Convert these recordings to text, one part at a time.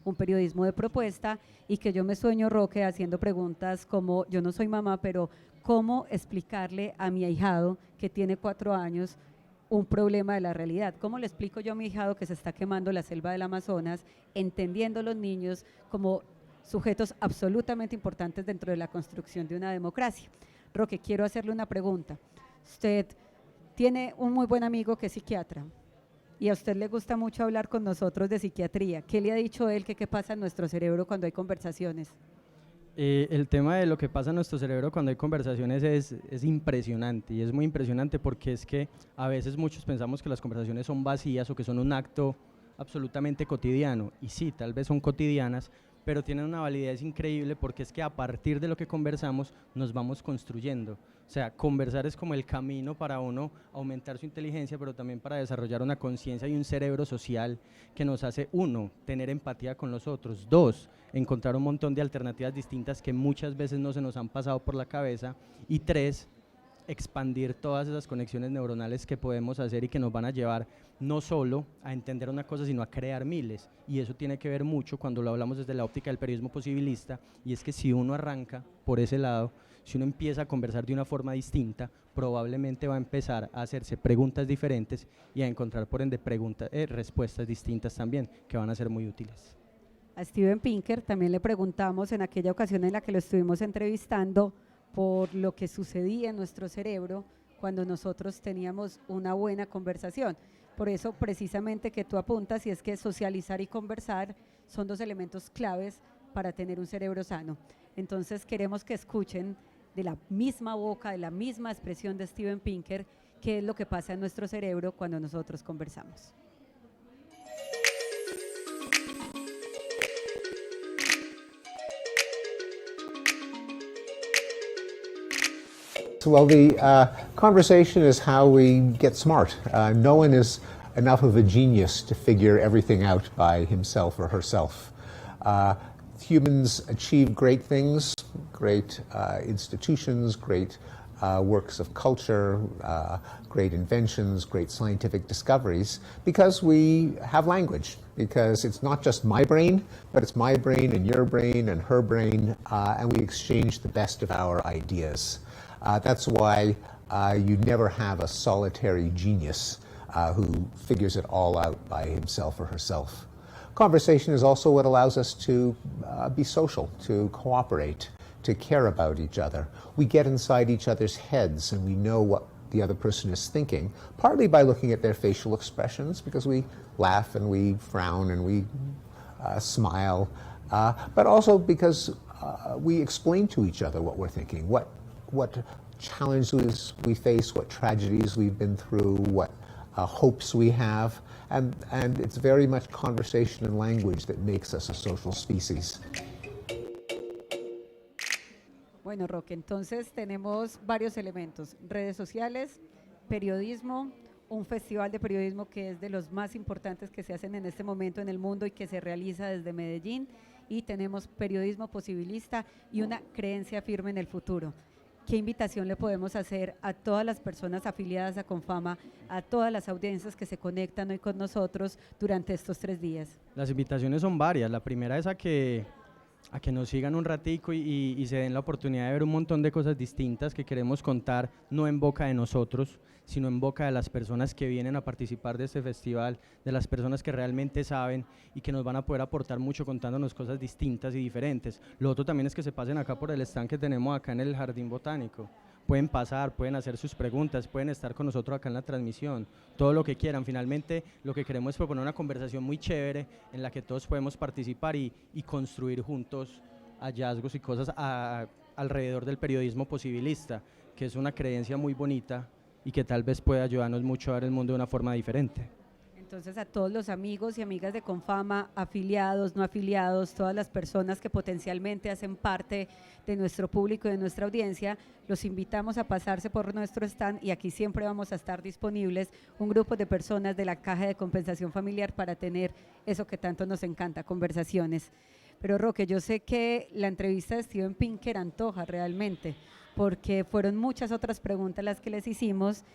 un periodismo de propuesta, y que yo me sueño, Roque, haciendo preguntas como, yo no soy mamá, pero ¿cómo explicarle a mi ahijado que tiene 4 años un problema de la realidad? ¿Cómo le explico yo a mi ahijado que se está quemando la selva del Amazonas, entendiendo a los niños como sujetos absolutamente importantes dentro de la construcción de una democracia? Roque, quiero hacerle una pregunta. Usted tiene un muy buen amigo que es psiquiatra y a usted le gusta mucho hablar con nosotros de psiquiatría. ¿Qué le ha dicho él que qué pasa en nuestro cerebro cuando hay conversaciones? El tema de lo que pasa en nuestro cerebro cuando hay conversaciones es impresionante, y es muy impresionante porque es que a veces muchos pensamos que las conversaciones son vacías o que son un acto absolutamente cotidiano, y sí, tal vez son cotidianas, pero tienen una validez increíble porque es que a partir de lo que conversamos nos vamos construyendo. O sea, conversar es como el camino para uno aumentar su inteligencia, pero también para desarrollar una conciencia y un cerebro social que nos hace, uno, tener empatía con los otros; dos, encontrar un montón de alternativas distintas que muchas veces no se nos han pasado por la cabeza; y tres, expandir todas esas conexiones neuronales que podemos hacer y que nos van a llevar no solo a entender una cosa, sino a crear miles. Y eso tiene que ver mucho cuando lo hablamos desde la óptica del periodismo posibilista, y es que si uno arranca por ese lado, si uno empieza a conversar de una forma distinta, probablemente va a empezar a hacerse preguntas diferentes y a encontrar por ende respuestas distintas también, que van a ser muy útiles. A Steven Pinker también le preguntamos en aquella ocasión en la que lo estuvimos entrevistando por lo que sucedía en nuestro cerebro cuando nosotros teníamos una buena conversación. Por eso precisamente que tú apuntas, y es que socializar y conversar son 2 elementos claves para tener un cerebro sano. Entonces queremos que escuchen de la misma boca, de la misma expresión de Steven Pinker, qué es lo que pasa en nuestro cerebro cuando nosotros conversamos. Well, the conversation is how we get smart. No one is enough of a genius to figure everything out by himself or herself. Humans achieve great things, great institutions, great works of culture, great inventions, great scientific discoveries, because we have language, because it's not just my brain, but it's my brain and your brain and her brain, and we exchange the best of our ideas. That's why you never have a solitary genius who figures it all out by himself or herself. Conversation is also what allows us to be social, to cooperate, to care about each other. We get inside each other's heads and we know what the other person is thinking, partly by looking at their facial expressions, because we laugh and we frown and we smile, but also because we explain to each other what we're thinking, what challenges we face, what tragedies we've been through, what hopes we have, and it's very much conversation and language that makes us a social species. Bueno, Roque, entonces tenemos varios elementos: redes sociales, periodismo, un festival de periodismo que es de los más importantes que se hacen en este momento en el mundo y que se realiza desde Medellín, y tenemos periodismo posibilista y una creencia firme en el futuro. ¿Qué invitación le podemos hacer a todas las personas afiliadas a Confama, a todas las audiencias que se conectan hoy con nosotros durante estos 3 días? Las invitaciones son varias. La primera es a que nos sigan un ratico y se den la oportunidad de ver un montón de cosas distintas que queremos contar, no en boca de nosotros, sino en boca de las personas que vienen a participar de este festival, de las personas que realmente saben y que nos van a poder aportar mucho contándonos cosas distintas y diferentes. Lo otro también es que se pasen acá por el stand que tenemos acá en el Jardín Botánico. Pueden pasar, pueden hacer sus preguntas, pueden estar con nosotros acá en la transmisión, todo lo que quieran. Finalmente, lo que queremos es proponer una conversación muy chévere en la que todos podemos participar y construir juntos hallazgos y cosas alrededor del periodismo posibilista, que es una creencia muy bonita y que tal vez pueda ayudarnos mucho a ver el mundo de una forma diferente. Entonces, a todos los amigos y amigas de Confama, afiliados, no afiliados, todas las personas que potencialmente hacen parte de nuestro público y de nuestra audiencia, los invitamos a pasarse por nuestro stand, y aquí siempre vamos a estar disponibles un grupo de personas de la Caja de Compensación Familiar para tener eso que tanto nos encanta, conversaciones. Pero Roque, yo sé que la entrevista de Steven Pinker antoja realmente, porque fueron muchas otras preguntas las que les hicimos,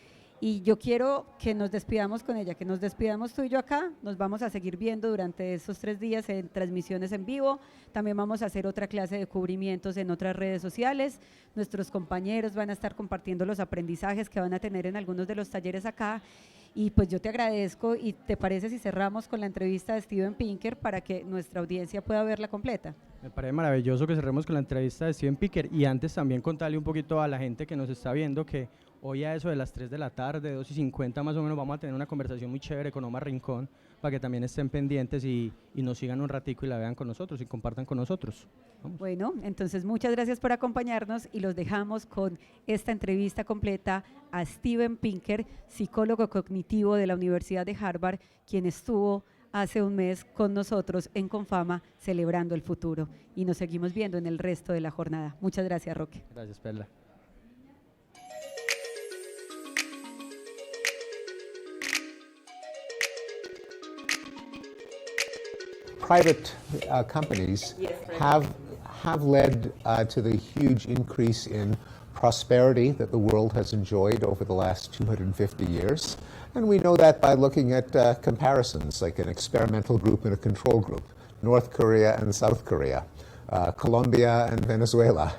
Y yo quiero que nos despidamos con ella, que nos despidamos tú y yo acá. Nos vamos a seguir viendo durante estos 3 días en transmisiones en vivo. También vamos a hacer otra clase de cubrimientos en otras redes sociales. Nuestros compañeros van a estar compartiendo los aprendizajes que van a tener en algunos de los talleres acá. Y pues yo te agradezco, y ¿te parece si cerramos con la entrevista de Steven Pinker para que nuestra audiencia pueda verla completa? Me parece maravilloso que cerremos con la entrevista de Steven Pinker, y antes también contarle un poquito a la gente que nos está viendo que hoy a eso de las 3 de la tarde, 2:50 más o menos, vamos a tener una conversación muy chévere con Omar Rincón, para que también estén pendientes y nos sigan un ratico y la vean con nosotros y compartan con nosotros. Vamos. Bueno, entonces muchas gracias por acompañarnos y los dejamos con esta entrevista completa a Steven Pinker, psicólogo cognitivo de la Universidad de Harvard, quien estuvo hace un mes con nosotros en Confama celebrando el futuro, y nos seguimos viendo en el resto de la jornada. Muchas gracias, Roque. Gracias, Perla. Private companies have led to the huge increase in prosperity that the world has enjoyed over the last 250 years. And we know that by looking at comparisons, like an experimental group and a control group, North Korea and South Korea, Colombia and Venezuela.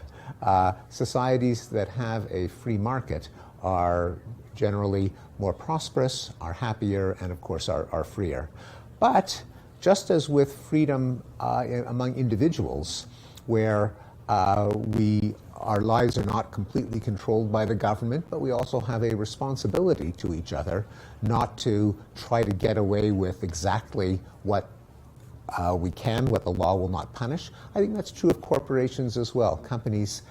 Societies that have a free market are generally more prosperous, are happier, and of course are freer. But just as with freedom among individuals, where our lives are not completely controlled by the government, but we also have a responsibility to each other not to try to get away with exactly what we can, what the law will not punish. I think that's true of corporations as well. Companies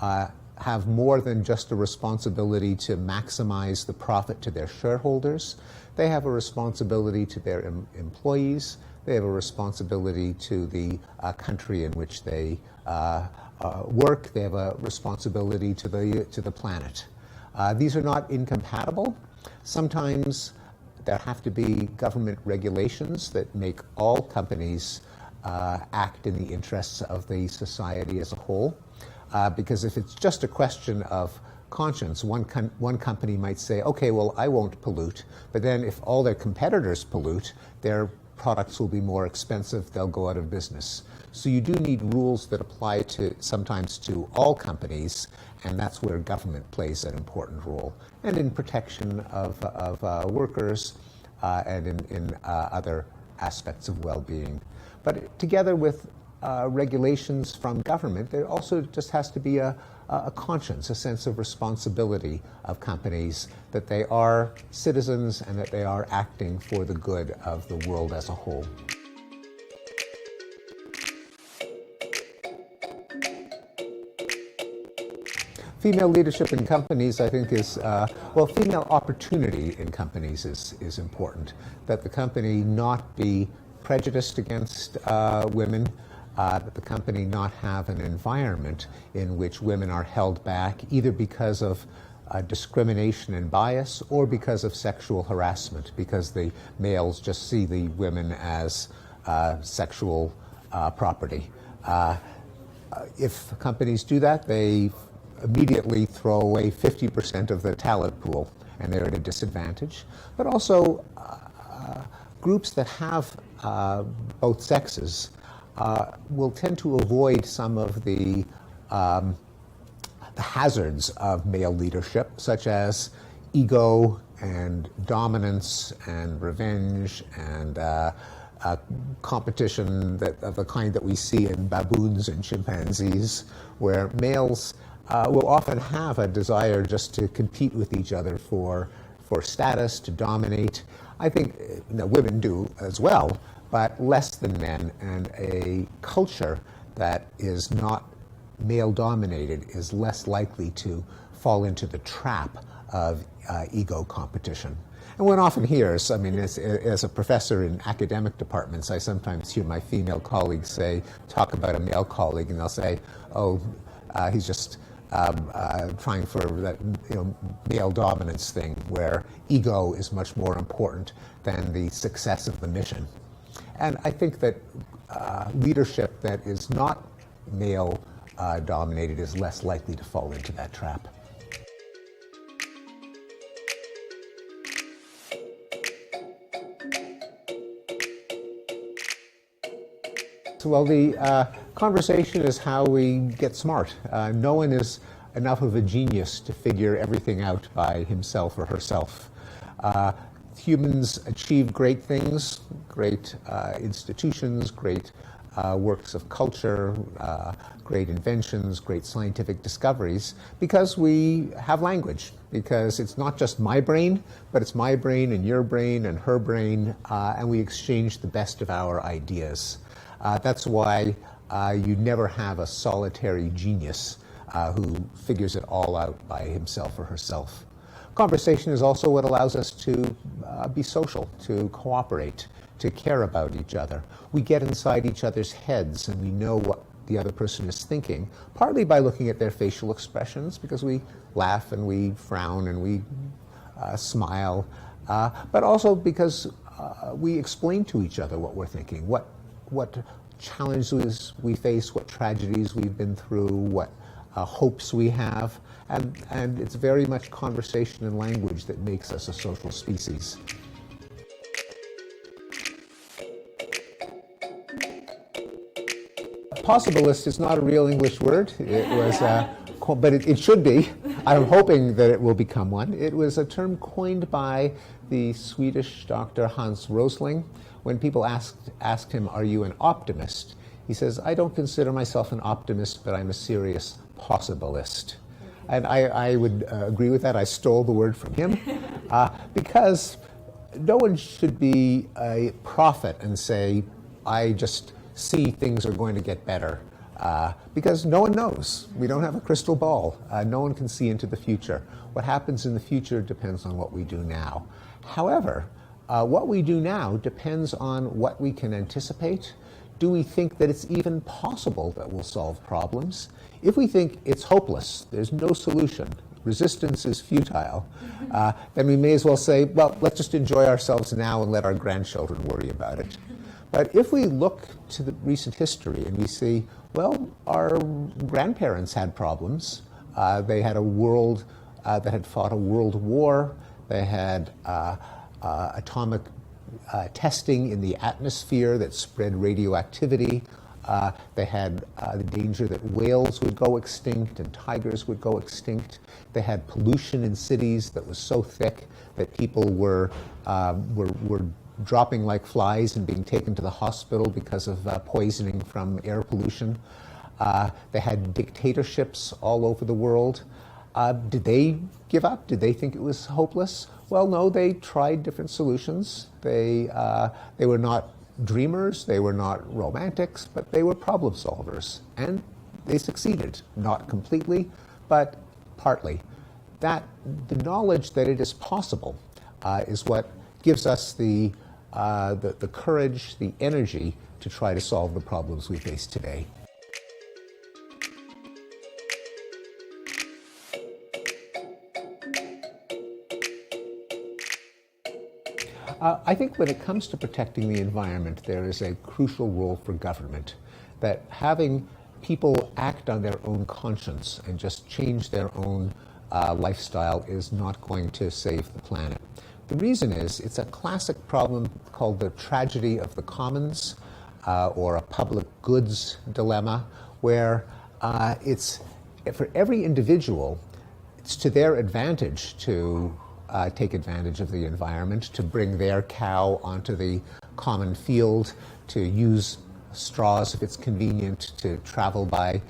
have more than just a responsibility to maximize the profit to their shareholders. They have a responsibility to their employees. They have a responsibility to the country in which they work. They have a responsibility to the planet. These are not incompatible. Sometimes there have to be government regulations that make all companies act in the interests of the society as a whole. Because if it's just a question of conscience, one company might say, okay, well, I won't pollute, but then if all their competitors pollute, their products will be more expensive, they'll go out of business. So you do need rules that apply sometimes to all companies, and that's where government plays an important role, and in protection of workers and in other aspects of well-being. But together with regulations from government, there also just has to be a conscience, a sense of responsibility of companies, that they are citizens and that they are acting for the good of the world as a whole. Female leadership in companies, I think, is, female opportunity in companies is important. That the company not be prejudiced against women, that the company not have an environment in which women are held back, either because of discrimination and bias or because of sexual harassment, because the males just see the women as sexual property. If companies do that, they immediately throw away 50% of the talent pool, and they're at a disadvantage. But also, groups that have both sexes will tend to avoid some of the hazards of male leadership, such as ego and dominance and revenge and competition of the kind that we see in baboons and chimpanzees, where males will often have a desire just to compete with each other for status, to dominate. I think women do as well, but less than men, and a culture that is not male-dominated is less likely to fall into the trap of ego competition. And one often hears, I mean, as a professor in academic departments, I sometimes hear my female colleagues talk about a male colleague, and they'll say, oh, he's just trying for that male dominance thing, where ego is much more important than the success of the mission. And I think that leadership that is not male dominated is less likely to fall into that trap. Well, the conversation is how we get smart. No one is enough of a genius to figure everything out by himself or herself. Humans achieve great things, great institutions, great works of culture, great inventions, great scientific discoveries, because we have language, because it's not just my brain, but it's my brain and your brain and her brain, and we exchange the best of our ideas. That's why you never have a solitary genius who figures it all out by himself or herself. Conversation is also what allows us to be social, to cooperate, to care about each other. We get inside each other's heads and we know what the other person is thinking, partly by looking at their facial expressions, because we laugh and we frown and we smile, but also because we explain to each other what we're thinking, what challenges we face, what tragedies we've been through, what hopes we have, and it's very much conversation and language that makes us a social species. Possibilist is not a real English word. It was, but it should be. I'm hoping that it will become one. It was a term coined by the Swedish doctor Hans Rosling. When people asked him, "Are you an optimist?" he says, "I don't consider myself an optimist, but I'm a serious possibilist." And I would agree with that. I stole the word from him because no one should be a prophet and say, "I just see things are going to get better," because no one knows. We don't have a crystal ball. No one can see into the future. What happens in the future depends on what we do now. However, what we do now depends on what we can anticipate. Do we think that it's even possible that we'll solve problems? If we think it's hopeless, there's no solution, resistance is futile, then we may as well say, well, let's just enjoy ourselves now and let our grandchildren worry about it. But if we look to the recent history and we see, well, our grandparents had problems. They had a world that had fought a world war. They had atomic testing in the atmosphere that spread radioactivity. They had the danger that whales would go extinct and tigers would go extinct. They had pollution in cities that was so thick that people were dropping like flies and being taken to the hospital because of poisoning from air pollution. They had dictatorships all over the world. Did they give up? Did they think it was hopeless? Well, no, they tried different solutions. They were not dreamers, they were not romantics, but they were problem solvers. And they succeeded, not completely, but partly. The knowledge that it is possible is what gives us the courage, the energy to try to solve the problems we face today. I think when it comes to protecting the environment, there is a crucial role for government, that having people act on their own conscience and just change their own lifestyle is not going to save the planet. The reason is, it's a classic problem called the tragedy of the commons, or a public goods dilemma, where it's, for every individual, it's to their advantage to take advantage of the environment, to bring their cow onto the common field, to use straws if it's convenient, to travel by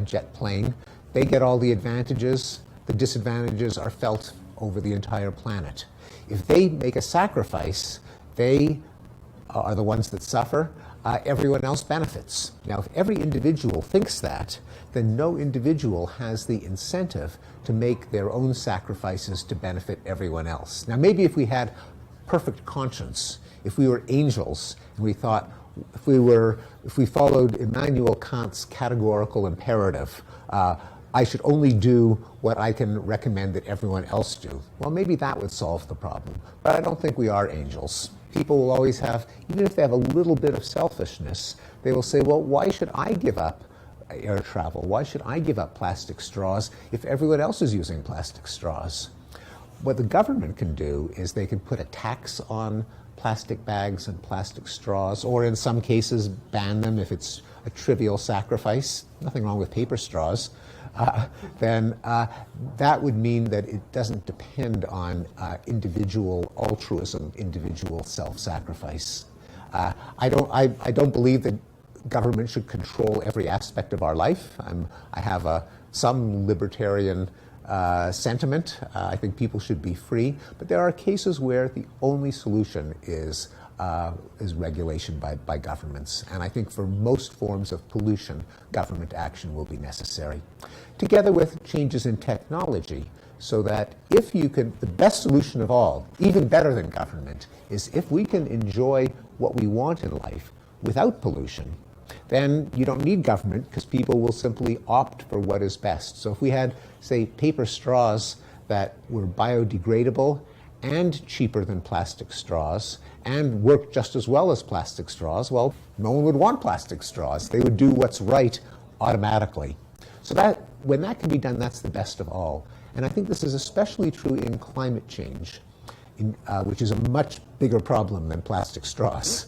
jet plane. They get all the advantages. The disadvantages are felt over the entire planet. If they make a sacrifice, they are the ones that suffer. Everyone else benefits. Now, if every individual thinks that, then no individual has the incentive to make their own sacrifices to benefit everyone else. Now, maybe if we had perfect conscience, if we were angels, and we thought, if we followed Immanuel Kant's categorical imperative, I should only do what I can recommend that everyone else do. Well, maybe that would solve the problem. But I don't think we are angels. People will always have, even if they have a little bit of selfishness, they will say, well, why should I give up air travel? Why should I give up plastic straws if everyone else is using plastic straws? What the government can do is they can put a tax on plastic bags and plastic straws, or in some cases ban them if it's a trivial sacrifice. Nothing wrong with paper straws. Then that would mean that it doesn't depend on individual altruism, individual self-sacrifice. I don't believe that government should control every aspect of our life. I have some libertarian sentiment. I think people should be free, but there are cases where the only solution is regulation by governments. And I think for most forms of pollution, government action will be necessary, together with changes in technology, so that if you can, the best solution of all, even better than government, is if we can enjoy what we want in life without pollution, then you don't need government, because people will simply opt for what is best. So if we had, say, paper straws that were biodegradable and cheaper than plastic straws and worked just as well as plastic straws, well, no one would want plastic straws. They would do what's right automatically. So when that can be done, that's the best of all. And I think this is especially true in climate change, which is a much bigger problem than plastic straws.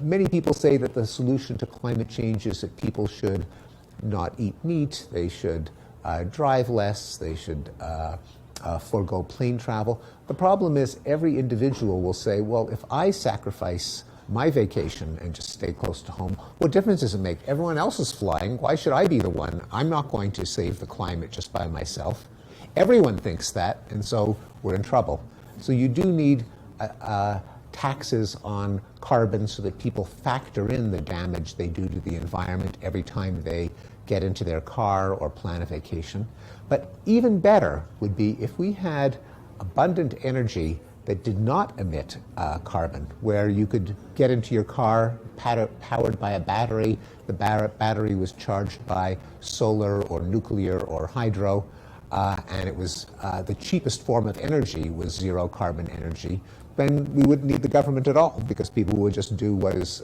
Many people say that the solution to climate change is that people should not eat meat, they should drive less, they should forego plane travel. The problem is every individual will say, well, if I sacrifice my vacation and just stay close to home, what difference does it make? Everyone else is flying. Why should I be the one? I'm not going to save the climate just by myself. Everyone thinks that, and so we're in trouble. So you do need taxes on carbon so that people factor in the damage they do to the environment every time they get into their car or plan a vacation. But even better would be if we had abundant energy that did not emit carbon, where you could get into your car powered by a battery. The battery was charged by solar or nuclear or hydro, and it was the cheapest form of energy was zero carbon energy. Then we wouldn't need the government at all, because people would just do what is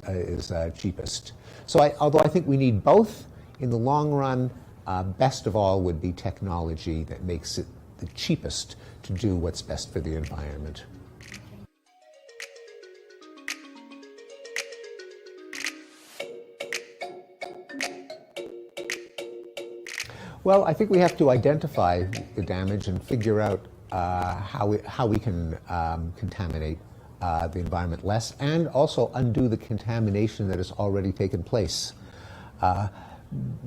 cheapest. So although I think we need both, in the long run, best of all would be technology that makes it the cheapest to do what's best for the environment. Well, I think we have to identify the damage and figure out how we can contaminate the environment less, and also undo the contamination that has already taken place.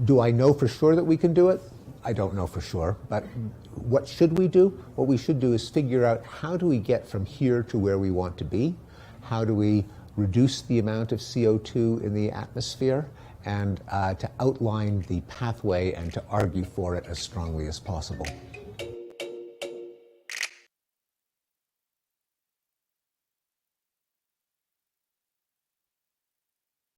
Do I know for sure that we can do it? I don't know for sure, but what should we do? What we should do is figure out how do we get from here to where we want to be? How do we reduce the amount of CO2 in the atmosphere? And to outline the pathway and to argue for it as strongly as possible.